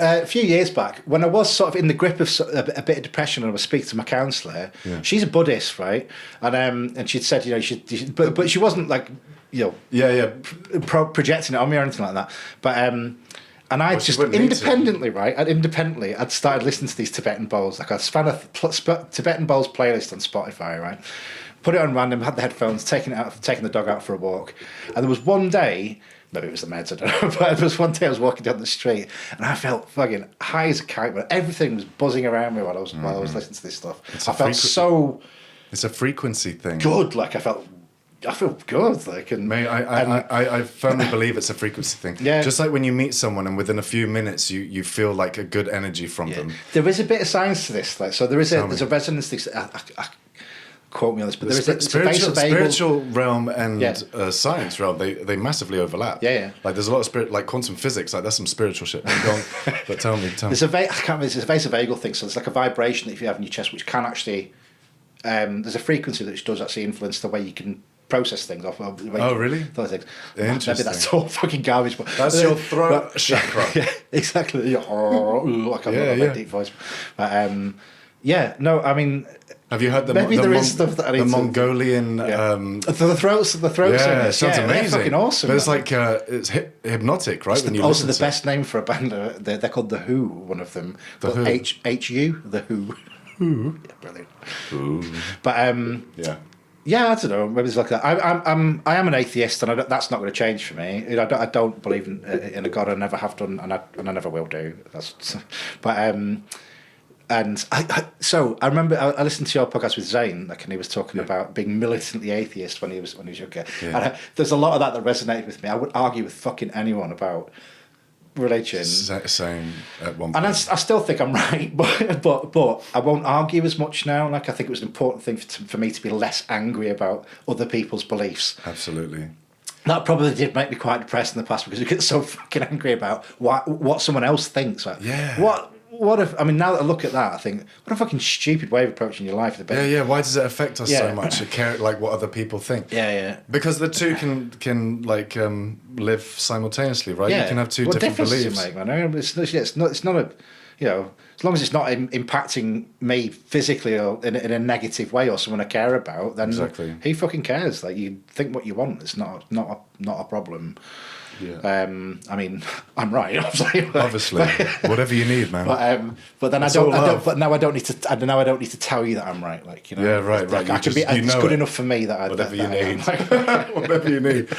A few years back, when I was sort of in the grip of a bit of depression, and I was speaking to my counsellor, she's a Buddhist, right? And she'd said, but she wasn't like, projecting it on me or anything like that. But and I just independently, right? I'd started listening to these Tibetan bowls. Like I found a Tibetan bowls playlist on Spotify, right? Put it on random, had the headphones, taking the dog out for a walk, and there was one day. Maybe it was the meds, I don't know. But there was one day I was walking down the street and I felt fucking high as a kite, but everything was buzzing around me while I was listening to this stuff. I felt so. It's a frequency thing. Good, like I feel good, like and. Mate, I firmly believe it's a frequency thing. Yeah. Just like when you meet someone and within a few minutes you feel like a good energy from them. There is a bit of science to this, like so. There's a resonance. Quote me on this, but there's a spiritual realm and science realm. They massively overlap. Yeah. Like there's a lot of spirit, like quantum physics. Like that's some spiritual shit. But tell me. There's a vasovagal thing. So there's like a vibration that if you have in your chest, which can actually there's a frequency that does actually influence the way you can process things off. Really? Those things. Interesting. Maybe that's all fucking garbage. But that's your throat chakra. Yeah, exactly. Like I'm not a deep voice. But I mean. Have you heard the stuff that I need Mongolian? The throat. Yeah, it sounds amazing. Fucking awesome. But it's like it's hypnotic, right? It's also the best name for a band. They're called the Who. One of them. The Who. HU. The Who. Who. Yeah, brilliant. Ooh. But yeah, I don't know. Maybe it's like that. I am an atheist, and that's not going to change for me. I don't believe in a God. I never have done, and I never will do. And so I remember I listened to your podcast with Zane, and he was talking about being militantly atheist when he was younger. Yeah. And there's a lot of that resonated with me. I would argue with fucking anyone about religion. Same at one point. And I still think I'm right, but I won't argue as much now. Like I think it was an important thing for me to be less angry about other people's beliefs. Absolutely. That probably did make me quite depressed in the past because you get so fucking angry about what someone else thinks. Like, what if, I mean, now that I look at that, I think, what a fucking stupid way of approaching your life. Yeah. Why does it affect us so much? To care, like, what other people think. Yeah. Because the two can live simultaneously, right? Yeah. You can have two different beliefs. What difference does it make, man? It's not a, as long as it's not impacting me physically or in a negative way or someone I care about, then who fucking cares? Like, you think what you want. It's not a problem. Yeah. I mean, I'm right. Obviously, whatever you need, man. But then now I don't need to tell you that I'm right. Like, Yeah, right. Like, I can be. It's good enough for me that whatever you need. Whatever you need.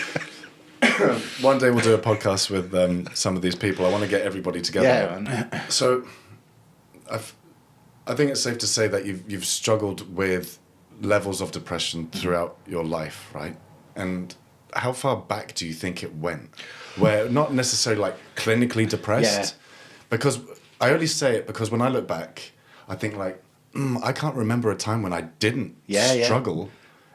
One day we'll do a podcast with some of these people. I want to get everybody together. Yeah, man. So, I think it's safe to say that you've struggled with levels of depression throughout your life, right? And how far back do you think it went? Where not necessarily like clinically depressed, because I only say it because when I look back, I think like I can't remember a time when I didn't struggle.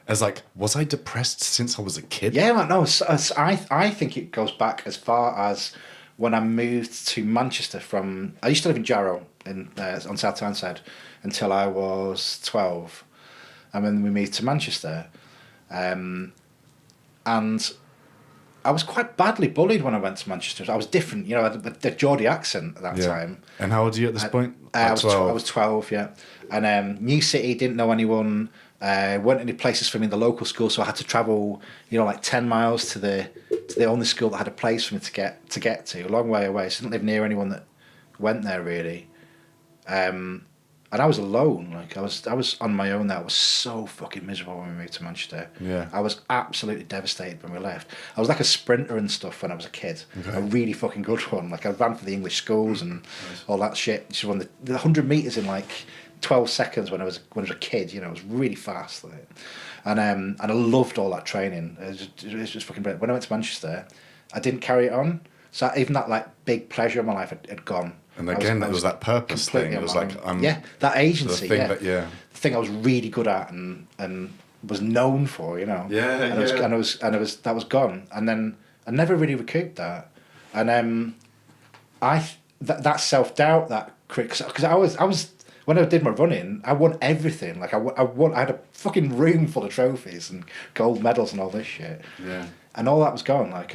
As like, was I depressed since I was a kid? Yeah, man, no. I think it goes back as far as when I moved to Manchester from. I used to live in Jarrow on South Tyneside until I was 12, and then we moved to Manchester. And I was quite badly bullied when I went to Manchester. I was different, I had the Geordie accent at that time. And how old are you at this point? I was 12, yeah. And new city, didn't know anyone. Weren't any places for me in the local school, so I had to travel, like 10 miles to the only school that had a place for me to get to, a long way away. So I didn't live near anyone that went there really. And And I was alone. Like I was on my own there. I was so fucking miserable when we moved to Manchester. Yeah. I was absolutely devastated when we left. I was like a sprinter and stuff when I was a kid. Okay. A really fucking good one. Like I ran for the English schools and all that shit. Just won the 100 meters in like 12 seconds when I was a kid. You know, it was really fast. Like. And I loved all that training. It was just fucking brilliant. When I went to Manchester, I didn't carry it on. So even that like big pleasure of my life had gone. And again, that was that purpose thing. It was like, that agency, the thing the thing I was really good at and was known for, you know. Yeah, that was gone, and then I never really recouped that, and that self doubt, that because I was when I did my running, I won everything. Like I had a fucking room full of trophies and gold medals and all this shit. Yeah. And all that was gone. Like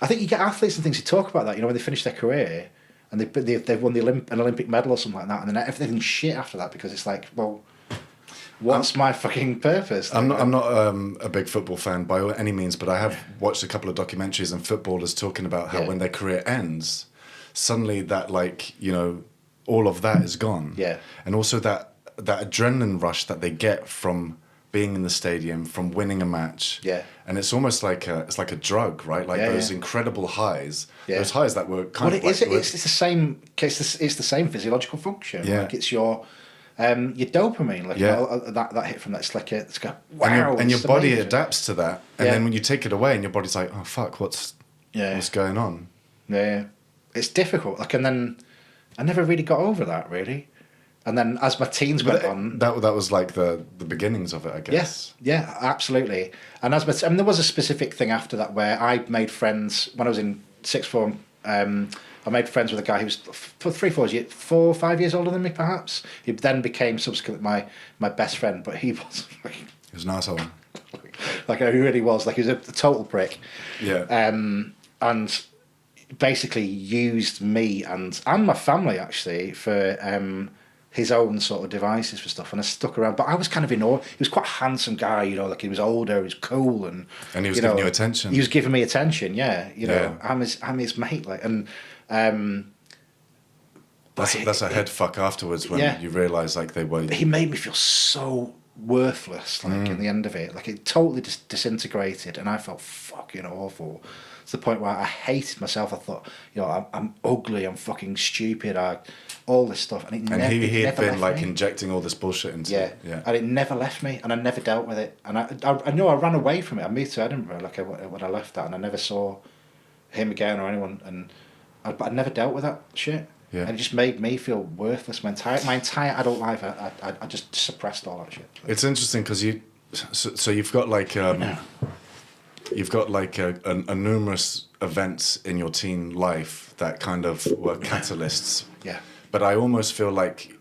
I think you get athletes and things who talk about that, you know, when they finish their career and they've won an Olympic medal or something like that, and then everything's shit after that because it's like, well, what's my fucking purpose? I'm not a big football fan by any means, but I have watched a couple of documentaries and footballers talking about how when their career ends, suddenly that, like, you know, all of that is gone. Yeah. And also that adrenaline rush that they get from being in the stadium, from winning a match. Yeah. And it's almost like a drug, right? Like those incredible highs. Yeah. Those highs that were kind of like... It's the same case. It's the same physiological function. Yeah. Like it's your dopamine. Like that hit from that. It's like it's go wow. And your it's body amazing. adapts to that. And then when you take it away and your body's like, oh fuck, what's going on? Yeah. It's difficult. Like, and then I never really got over that really. And then as my teens went on... That was like the beginnings of it, I guess. Yes, yeah, absolutely. And there was a specific thing after that where I made friends... When I was in sixth form, I made friends with a guy who was 4 or 5 years older than me, perhaps. He then became subsequently my best friend, but he was... He was an asshole. Like, he really was. Like, he was a total prick. Yeah. And basically used me and my family, actually, for... his own sort of devices for stuff, and I stuck around. But I was kind of in awe. He was quite a handsome guy, you know, like he was older, he was cool, and he was giving you attention. He was giving me attention, you know. I'm his mate, like, and that's a head fuck afterwards when you realise like they were. He made me feel so worthless, like in the end of it, like it totally disintegrated, and I felt fucking awful. To the point where I hated myself. I thought, you know, I'm ugly, I'm fucking stupid, all this stuff, and he had been like injecting all this bullshit into it. Yeah, and it never left me, and I never dealt with it, and I know I ran away from it. I moved to Edinburgh like when I left that, and I never saw him again or anyone, but I never dealt with that shit. Yeah. And it just made me feel worthless. My entire adult life, I just suppressed all that shit. It's interesting because so you've got like you've got like a numerous events in your teen life that kind of were catalysts. Yeah. But I almost feel like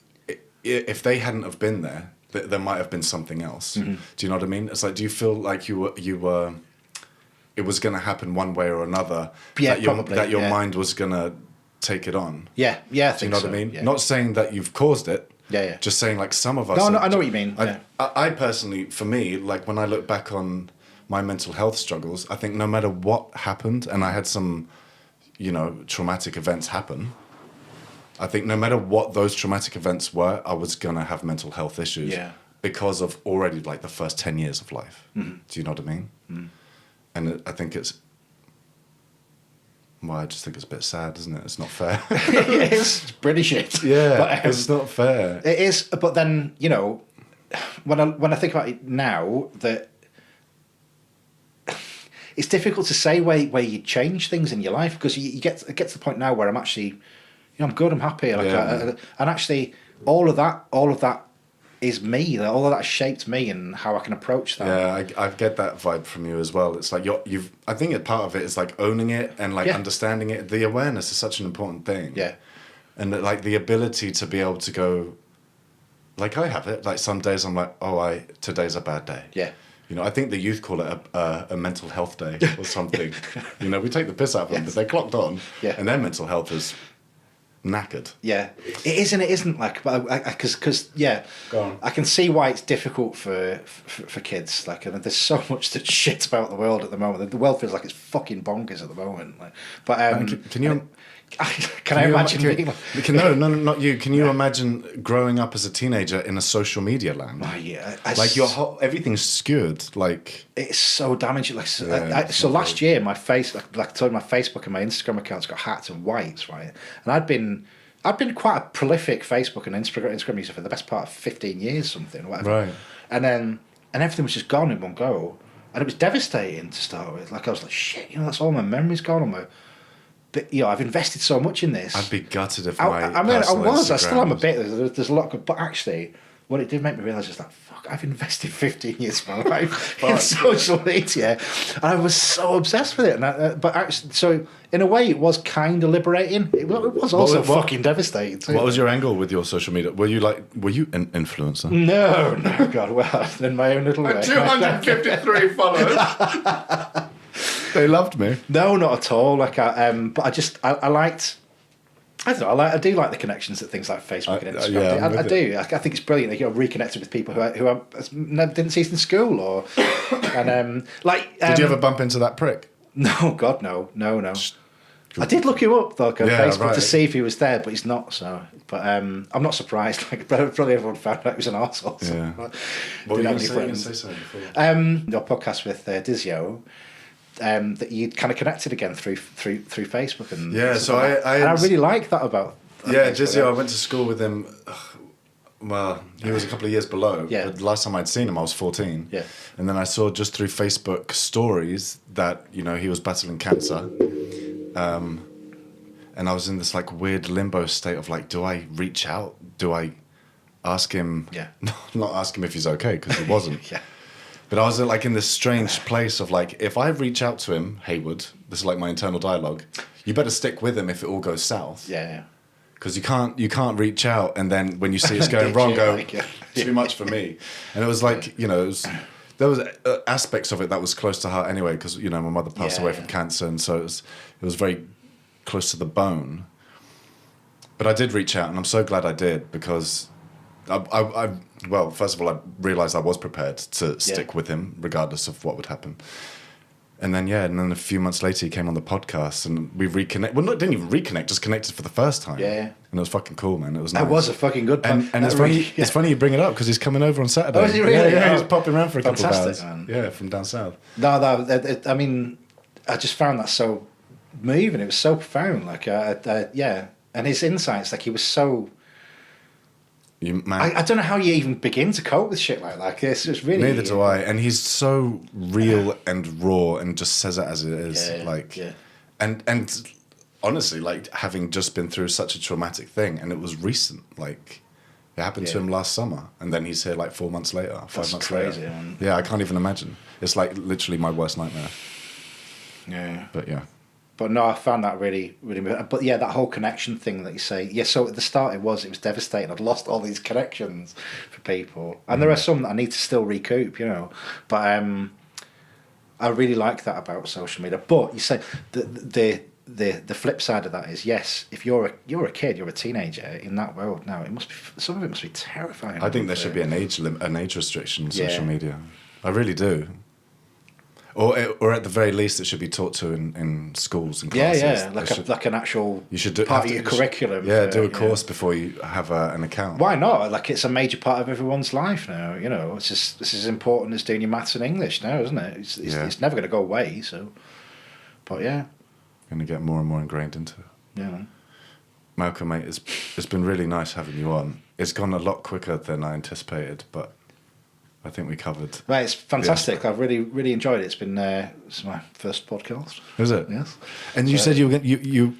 if they hadn't have been there, there might have been something else. Mm-hmm. Do you know what I mean? It's like, do you feel like you were it was going to happen one way or another? Yeah, that your mind was going to take it on. Yeah, I think so. Do you know what I mean? Yeah. Not saying that you've caused it. Yeah. Just saying like some of us. No, I know what you mean. I personally, for me, like when I look back on my mental health struggles, I think no matter what happened, and I had some, you know, traumatic events happen, I think no matter what those traumatic events were, I was going to have mental health issues because of already like the first 10 years of life. Mm-hmm. Do you know what I mean? Mm. And I think it's, well, I just think it's a bit sad, isn't it? It's not fair. It is. It's British shit. Yeah, but, it's not fair. It is, but then, you know, when I think about it now, that it's difficult to say where you change things in your life, because you get to the point now where I'm actually, you know, I'm good, I'm happy, like, and actually all of that is me. All of that has shaped me and how I can approach that. Yeah, I get that vibe from you as well. It's like I think a part of it is like owning it and like understanding it. The awareness is such an important thing. Yeah, and like the ability to be able to go, like I have it. Like some days I'm like, today's a bad day. Yeah. You know, I think the youth call it a mental health day or something. You know, we take the piss out of them, but they're clocked on, and their mental health is knackered. Yeah, it is and it isn't, like, but because Go on. I can see why it's difficult for kids. Like, and there's so much that shit about the world at the moment. The world feels like it's fucking bonkers at the moment. Like, but can you? Can I imagine being like... No, not you. Can you imagine growing up as a teenager in a social media land? Oh, yeah. Like everything's skewed. Like it's so damaging. Like so last year, my face, like I told you, my Facebook and my Instagram accounts got hacked and wiped, right? And I'd been quite a prolific Facebook and Instagram user for the best part of 15 years, something, whatever. Right. And everything was just gone in one go, and it was devastating to start with. Like I was like, shit, that's all my memories gone. But I've invested so much in this. I'd be gutted if I still am a bit. There's a lot of, but actually, what it did make me realise is that fuck, I've invested 15 years of my life in social media, and I was so obsessed with it. But actually, so in a way, it was kind of liberating. It was also fucking devastating too. What was your angle with your social media? Were you an influencer? No, God, well, in my own little way. 253 followers. They loved me. No, not at all. Like, but I liked. I don't know. I do like the connections that things like Facebook and Instagram. I do. I think it's brilliant that you're reconnected with people who I never didn't see in school or. And did you ever bump into that prick? No, God, no. I did look him up though on Facebook to see if he was there, but he's not. So, but I'm not surprised. Like, probably everyone found out he was an arsehole. So, yeah. What were you going to say something before? Your podcast with Dizio. That you kind of connected again through Facebook and so I really like that about Dizio. I went to school with him. Well, he was a couple of years below. Yeah. But the last time I'd seen him, I was 14. Yeah. And then I saw just through Facebook stories that he was battling cancer. And I was in this like weird limbo state of like, do I reach out? Do I ask him? Yeah. Not ask him if he's okay, because he wasn't. Yeah. But I was like in this strange place of like, if I reach out to him, Haywood, this is like my internal dialogue, you better stick with him if it all goes south. Yeah. Because you can't reach out and then when you see it's going wrong, go, too much for me. And it was like, there was aspects of it that was close to heart anyway, because, my mother passed away from cancer, and so it was very close to the bone. But I did reach out, and I'm so glad I did, because well, first of all, I realised I was prepared to stick with him regardless of what would happen. And then a few months later, he came on the podcast and we reconnected. Well, didn't even reconnect, just connected for the first time. Yeah. And it was fucking cool, man. It was nice. That was a fucking good And it's funny. It's funny you bring it up because he's coming over on Saturday. Oh, is he really? Yeah, he's popping around for a couple of hours. Man. Yeah, from down south. No, I mean, I just found that so moving. It was so profound. Like, and his insights, like he was so. I don't know how you even begin to cope with shit like this. It's really neither do I. And he's so real and raw and just says it as it is. And honestly, like having just been through such a traumatic thing, and it was recent. Like it happened to him last summer, and then he's here like 4 months later, 5 months crazy, later. Man. Yeah, I can't even imagine. It's like literally my worst nightmare. Yeah. But yeah. But no, I found that really, really. But yeah, that whole connection thing that you say. Yeah, so at the start it was devastating. I'd lost all these connections for people, and there are some that I need to still recoup. But I really like that about social media. But you say the flip side of that is yes, if you're a kid, you're a teenager in that world now. It must be some of it must be terrifying. I think there should be an age restriction on social media. I really do. Or at the very least, it should be taught to in schools and classes. Like an actual you should part of your curriculum. Do a course before you have an account. Why not? Like it's a major part of everyone's life now. It's just this is as important as doing your maths and English now, isn't it? It's never going to go away. So, but yeah, going to get more and more ingrained into it. Yeah. Malcolm, mate, it's been really nice having you on. It's gone a lot quicker than I anticipated, but. I think we covered. Right, it's fantastic. I've really, really enjoyed it. It's been it's my first podcast. Is it? Yes. And you said you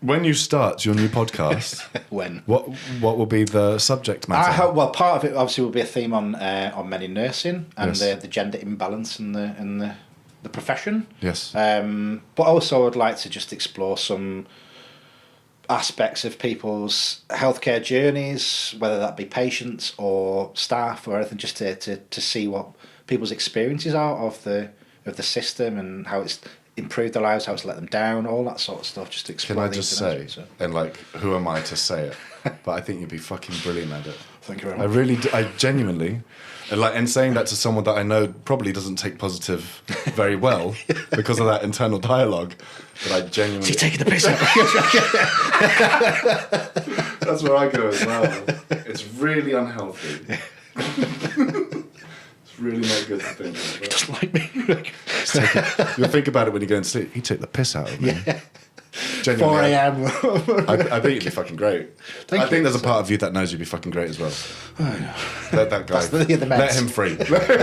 when you start your new podcast. When? What will be the subject matter? I hope. Well, part of it obviously will be a theme on men in nursing and the gender imbalance in the profession. Yes. But also, I'd like to just explore some aspects of people's healthcare journeys, whether that be patients or staff or anything, just to see what people's experiences are of the system and how it's improved their lives, how it's let them down, all that sort of stuff. Just to explore. Can I just say, and like, who am I to say it? but I think you'd be fucking brilliant at it. Thank you very I much. really, I genuinely, and saying that to someone that I know probably doesn't take positive very well because of that internal dialogue, but I genuinely... You're taking the piss out. That's where I go as well. It's really unhealthy. It's really not good to think about. Just like me. You'll think about it when you go and sleep. He took the piss out of me. Yeah. 4 Genuinely. a.m. I think you'd be fucking great. Thank I you. think there's a part of you that knows you'd be fucking great as well. Let that guy. That's the meds. Let him free.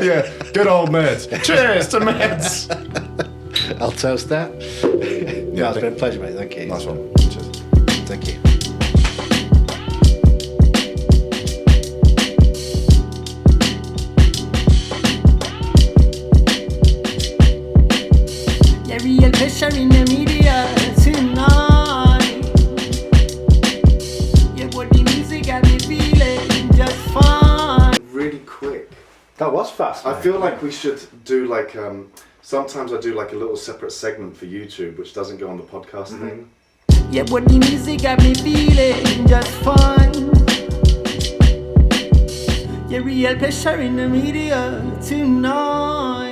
Yeah, good old meds. Cheers to meds. I'll toast that. Yeah, it's been a pleasure, mate. Thank you. Nice one. Cheers. Thank you. Yeah, real pressure in the media tonight. Yeah, but the music got me feeling just fine. Really quick. That was fast. I feel like we should do like sometimes I do like a little separate segment for YouTube which doesn't go on the podcast thing. Yeah, but the music got me feeling just fine. Yeah, real pressure in the media tonight.